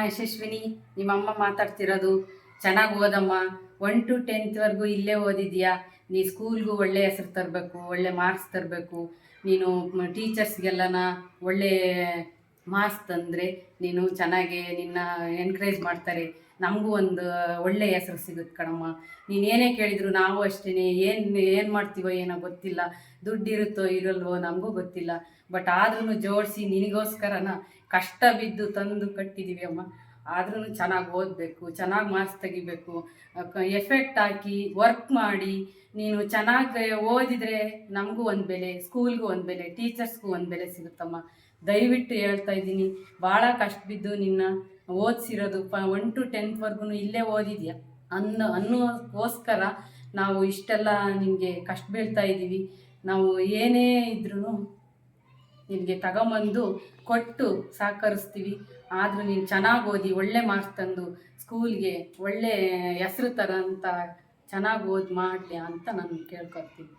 ಯಶಸ್ವಿನಿ, ನಿಮ್ಮಮ್ಮ ಮಾತಾಡ್ತಿರೋದು. ಚೆನ್ನಾಗಿ ಓದಮ್ಮ. 1 to 10th ಇಲ್ಲೇ ಓದಿದ್ಯಾ. ನೀ ಸ್ಕೂಲ್ಗೂ ಒಳ್ಳೆ ಹೆಸರು ತರಬೇಕು, ಒಳ್ಳೆ ಮಾರ್ಕ್ಸ್ ತರಬೇಕು. ನೀನು ಟೀಚರ್ಸ್ಗೆಲ್ಲನ ಒಳ್ಳೆ ಮಾರ್ಕ್ಸ್ ತಂದರೆ ನೀನು ಚೆನ್ನಾಗಿ ನಿನ್ನ ಎನ್ಕರೇಜ್ ಮಾಡ್ತಾರೆ. ನಮಗೂ ಒಂದು ಒಳ್ಳೆ ಹೆಸರು ಸಿಗುತ್ತೆ ಕಣಮ್ಮ. ನೀನು ಏನೇ ಕೇಳಿದ್ರು ನಾವು ಅಷ್ಟೇ, ಏನು ಮಾಡ್ತೀವೋ ಏನೋ ಗೊತ್ತಿಲ್ಲ, ದುಡ್ಡಿರುತ್ತೋ ಇರಲ್ವೋ ನಮಗೂ ಗೊತ್ತಿಲ್ಲ. ಬಟ್ ಆದ್ರೂ ಜೋಡಿಸಿ ನಿನಗೋಸ್ಕರನ ಕಷ್ಟ ಬಿದ್ದು ತಂದು ಕಟ್ಟಿದ್ದೀವಿ ಅಮ್ಮ. ಆದ್ರೂ ಚೆನ್ನಾಗಿ ಓದಬೇಕು, ಚೆನ್ನಾಗಿ ಮಾರ್ಕ್ಸ್ ತೆಗಿಬೇಕು, ಎಫೆಕ್ಟ್ ಹಾಕಿ ವರ್ಕ್ ಮಾಡಿ ನೀನು ಚೆನ್ನಾಗಿ ಓದಿದರೆ ನಮಗೂ ಒಂದು ಬೆಲೆ, ಸ್ಕೂಲ್ಗೂ ಒಂದು ಬೆಲೆ, ಟೀಚರ್ಸ್ಗೂ ಒಂದು ಬೆಲೆ ಸಿಗುತ್ತಮ್ಮ. ದಯವಿಟ್ಟು ಹೇಳ್ತಾ ಇದ್ದೀನಿ, ಭಾಳ ಕಷ್ಟ ಬಿದ್ದು ನಿನ್ನ ಓದಿಸಿರೋದು. 1 to 10th ಇಲ್ಲೇ ಓದಿದ್ಯಾ ಅನ್ನೋಕ್ಕೋಸ್ಕರ ನಾವು ಇಷ್ಟೆಲ್ಲ ನಿನಗೆ ಕಷ್ಟ ಬೀಳ್ತಾ ಇದ್ದೀವಿ. ನಾವು ಏನೇ ಇದ್ರೂ ನಿನಗೆ ತಗೊಂಬಂದು ಕೊಟ್ಟು ಸಹಕರಿಸ್ತೀವಿ. ಆದರೂ ನೀನು ಚೆನ್ನಾಗಿ ಓದಿ ಒಳ್ಳೆ ಮಾರ್ಕ್ಸ್ ತಂದು ಸ್ಕೂಲ್ಗೆ ಒಳ್ಳೆ ಹೆಸ್ರು ತರೋಂಥ ಚೆನ್ನಾಗಿ ಓದಿ ಮಾಡಲಿ ಅಂತ ನಾನು ಕೇಳ್ಕೊತೀನಿ.